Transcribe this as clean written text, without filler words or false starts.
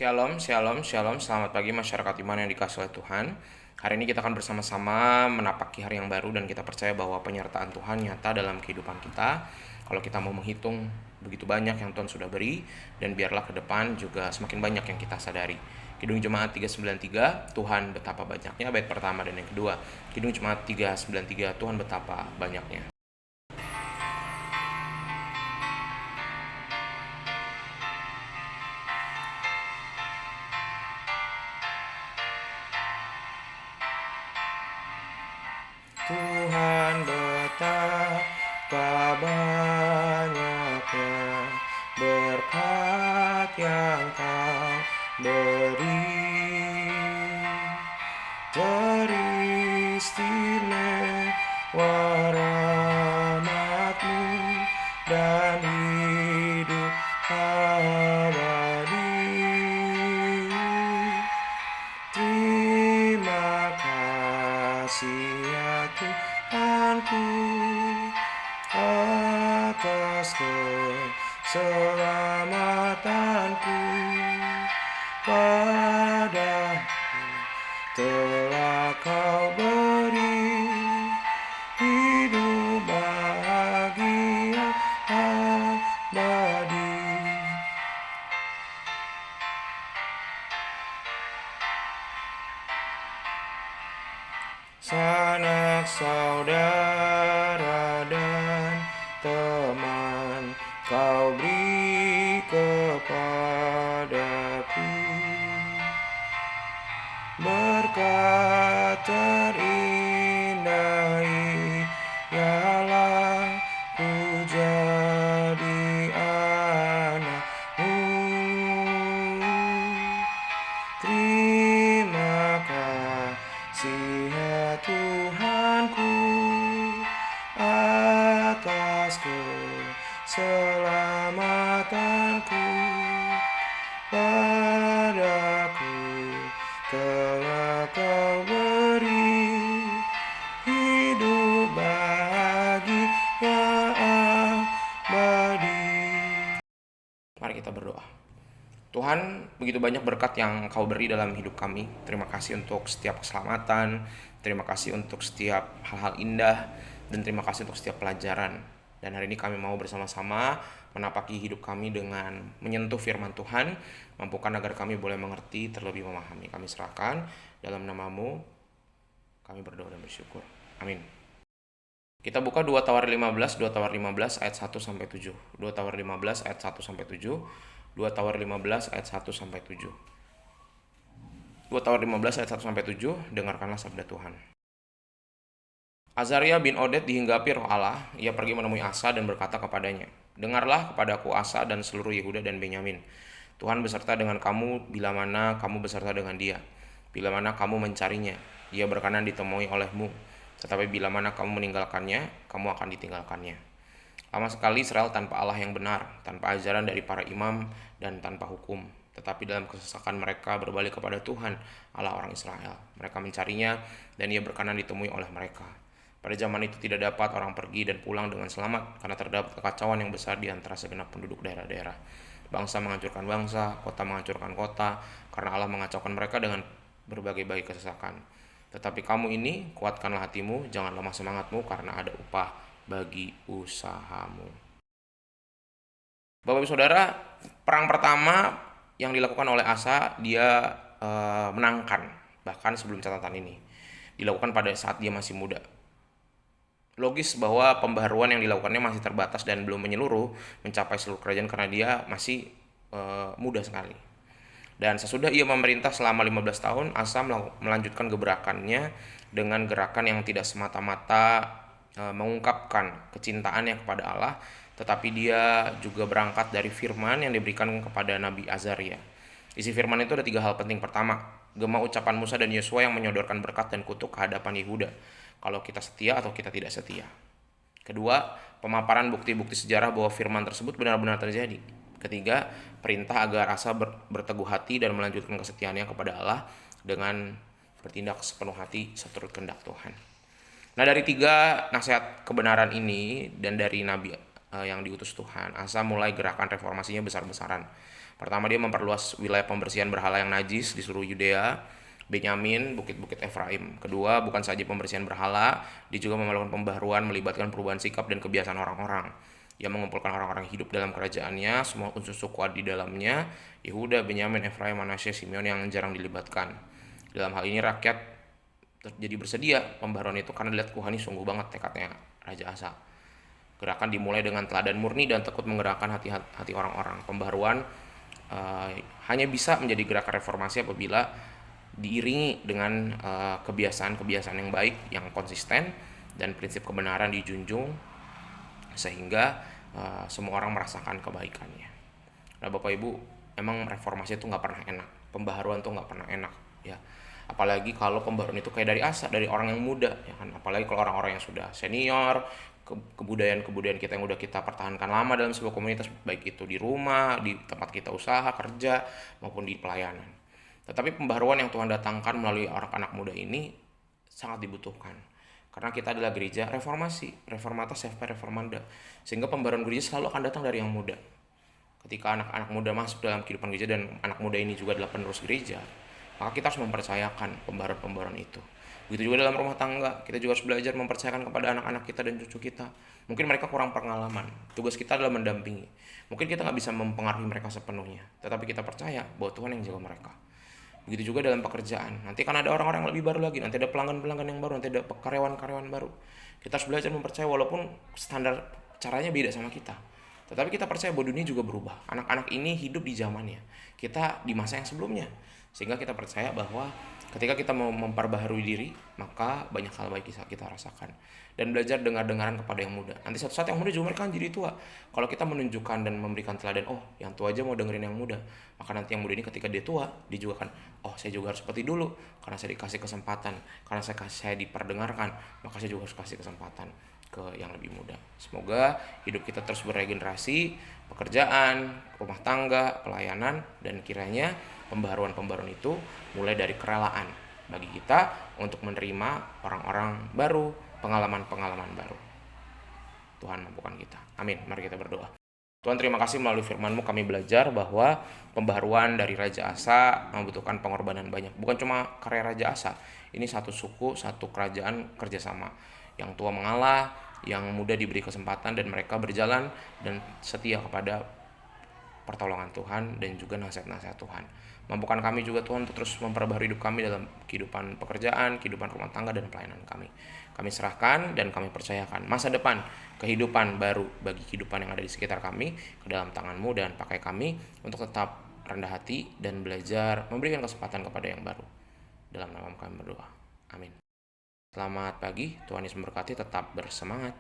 Shalom, shalom, shalom. Selamat pagi masyarakat iman yang dikasihi oleh Tuhan. Hari ini kita akan bersama-sama menapaki hari yang baru dan kita percaya bahwa penyertaan Tuhan nyata dalam kehidupan kita. Kalau kita mau menghitung begitu banyak yang Tuhan sudah beri, dan biarlah ke depan juga semakin banyak yang kita sadari. Kidung Jemaat 393, Tuhan betapa banyaknya, bait pertama dan yang kedua. Kidung Jemaat 393, Tuhan betapa banyaknya. Tuhan betapa banyaknya berkat yang Kau beri, teristimewa rahmat-Mu dan hidup abadi. Terima kasih ya Tuhanku atas keselamatanku. Padaku telah Kau beri hidup bahagia abadi. Sanak saudara dan teman Kau beri kepadaku, berkat terindah ialah ku jadi anak-Mu. Terima kasih ya Tuhanku atas keselamatanku. Padaku telah Kau beri hidup bahagia abadi. Mari kita berdoa. Tuhan, begitu banyak berkat yang Kau beri dalam hidup kami. Terima kasih untuk setiap keselamatan, terima kasih untuk setiap hal-hal indah, dan terima kasih untuk setiap pelajaran. Dan hari ini kami mau bersama-sama menapaki hidup kami dengan menyentuh firman Tuhan, mampukan agar kami boleh mengerti terlebih memahami. Kami serahkan dalam nama-Mu, kami berdoa dan bersyukur. Amin. Kita buka 2 Tawar 15 ayat 1-7. 2 Tawar 15 ayat 1-7. 2 Tawar 15 ayat 1-7. 2 Tawar 15 ayat 1-7, dengarkanlah sabda Tuhan. Azaria bin Oded dihinggapi roh Allah, ia pergi menemui Asa dan berkata kepadanya, "Dengarlah kepadaku Asa dan seluruh Yehuda dan Benyamin. Tuhan beserta dengan kamu bila mana kamu beserta dengan dia. Bila mana kamu mencarinya, ia berkenan ditemui olehmu. Tetapi bila mana kamu meninggalkannya, kamu akan ditinggalkannya." Lama sekali Israel tanpa Allah yang benar, tanpa ajaran dari para imam, dan tanpa hukum. Tetapi dalam kesesakan mereka berbalik kepada Tuhan, Allah orang Israel. Mereka mencarinya, dan ia berkenan ditemui oleh mereka. Pada zaman itu tidak dapat orang pergi dan pulang dengan selamat, karena terdapat kekacauan yang besar di antara segenap penduduk daerah-daerah. Bangsa menghancurkan bangsa, kota menghancurkan kota, karena Allah mengacaukan mereka dengan berbagai-bagai kesesakan. Tetapi kamu ini, kuatkanlah hatimu, jangan lemah semangatmu, karena ada upah bagi usahamu. Bapak Ibu Saudara, perang pertama yang dilakukan oleh Asa, dia menangkan, bahkan sebelum catatan ini dilakukan pada saat dia masih muda. Logis bahwa pembaharuan yang dilakukannya masih terbatas dan belum menyeluruh mencapai seluruh kerajaan karena dia masih muda sekali. Dan sesudah ia memerintah selama 15 tahun, Asa melanjutkan gebrakannya dengan gerakan yang tidak semata-mata mengungkapkan kecintaannya kepada Allah, tetapi dia juga berangkat dari firman yang diberikan kepada Nabi Azaria. Isi firman itu ada 3 hal penting. Pertama, gema ucapan Musa dan Yosua yang menyodorkan berkat dan kutuk ke hadapan Yehuda, kalau kita setia atau kita tidak setia. Kedua, pemaparan bukti-bukti sejarah bahwa firman tersebut benar-benar terjadi. Ketiga, perintah agar Asa berteguh hati dan melanjutkan kesetiaannya kepada Allah dengan bertindak sepenuh hati seturut kehendak Tuhan. Nah, dari 3 nasihat kebenaran ini dan dari Nabi yang diutus Tuhan, Asa mulai gerakan reformasinya besar-besaran. Pertama, dia memperluas wilayah pembersihan berhala yang najis di seluruh Yudea, Benyamin, bukit-bukit Efraim. Kedua, bukan saja pembersihan berhala, dia juga melakukan pembaharuan melibatkan perubahan sikap dan kebiasaan orang-orang. Ia mengumpulkan orang-orang hidup dalam kerajaannya, semua unsur suku ada di dalamnya, Yehuda, Benyamin, Efraim, Manasye, Simeon yang jarang dilibatkan. Dalam hal ini rakyat jadi bersedia pembaharuan itu karena dilihat ini sungguh banget tekadnya Raja Asa. Gerakan dimulai dengan teladan murni dan tekun menggerakkan hati orang-orang. Pembaharuan hanya bisa menjadi gerakan reformasi apabila diiringi dengan kebiasaan-kebiasaan yang baik, yang konsisten, dan prinsip kebenaran dijunjung sehingga semua orang merasakan kebaikannya. Nah, Bapak Ibu, emang reformasi itu nggak pernah enak, pembaharuan tuh nggak pernah enak, ya. Apalagi kalau pembaharuan itu kayak dari Asa, dari orang yang muda, ya kan. Apalagi kalau orang-orang yang sudah senior, kebudayaan kita yang udah kita pertahankan lama dalam sebuah komunitas, baik itu di rumah, di tempat kita usaha, kerja, maupun di pelayanan. Tetapi pembaharuan yang Tuhan datangkan melalui anak-anak muda ini sangat dibutuhkan. Karena kita adalah gereja reformasi, reformata, sefer, reformanda. Sehingga pembaharuan gereja selalu akan datang dari yang muda. Ketika anak-anak muda masuk dalam kehidupan gereja dan anak muda ini juga adalah penerus gereja, maka kita harus mempercayakan pembaharuan-pembaharuan itu. Begitu juga dalam rumah tangga, kita juga harus belajar mempercayakan kepada anak-anak kita dan cucu kita. Mungkin mereka kurang pengalaman, tugas kita adalah mendampingi. Mungkin kita nggak bisa mempengaruhi mereka sepenuhnya, tetapi kita percaya bahwa Tuhan yang jaga mereka. Begitu juga dalam pekerjaan, nanti kan ada orang-orang yang lebih baru lagi, nanti ada pelanggan-pelanggan yang baru, nanti ada karyawan-karyawan baru. Kita harus belajar mempercaya walaupun standar caranya beda sama kita. Tetapi kita percaya bahwa dunia juga berubah. Anak-anak ini hidup di zamannya, kita di masa yang sebelumnya. Sehingga kita percaya bahwa ketika kita mau memperbaharui diri, maka banyak hal baik bisa kita rasakan. Dan belajar dengar-dengaran kepada yang muda. Nanti suatu saat yang muda juga mereka kan jadi tua. Kalau kita menunjukkan dan memberikan teladan, oh yang tua aja mau dengerin yang muda, maka nanti yang muda ini ketika dia tua, dia juga kan, oh saya juga harus seperti dulu, karena saya dikasih kesempatan, karena saya diperdengarkan, maka saya juga harus kasih kesempatan ke yang lebih muda. Semoga hidup kita terus beregenerasi, pekerjaan, rumah tangga, pelayanan, dan kiranya pembaharuan-pembaharuan itu mulai dari kerelaan bagi kita untuk menerima orang-orang baru, pengalaman-pengalaman baru. Tuhan mampukan kita. Amin. Mari kita berdoa. Tuhan, terima kasih melalui firman-Mu kami belajar bahwa pembaharuan dari Raja Asa membutuhkan pengorbanan banyak. Bukan cuma karya Raja Asa, ini satu suku, satu kerajaan kerjasama. Yang tua mengalah, yang muda diberi kesempatan, dan mereka berjalan dan setia kepada pertolongan Tuhan dan juga nasihat-nasihat Tuhan. Mampukan kami juga Tuhan untuk terus memperbaharui hidup kami dalam kehidupan pekerjaan, kehidupan rumah tangga, dan pelayanan kami. Kami serahkan dan kami percayakan masa depan, kehidupan baru bagi kehidupan yang ada di sekitar kami ke dalam tangan-Mu, dan pakai kami untuk tetap rendah hati dan belajar memberikan kesempatan kepada yang baru. Dalam nama kami berdoa. Amin. Selamat pagi, Tuhan Yesus memberkati, tetap bersemangat.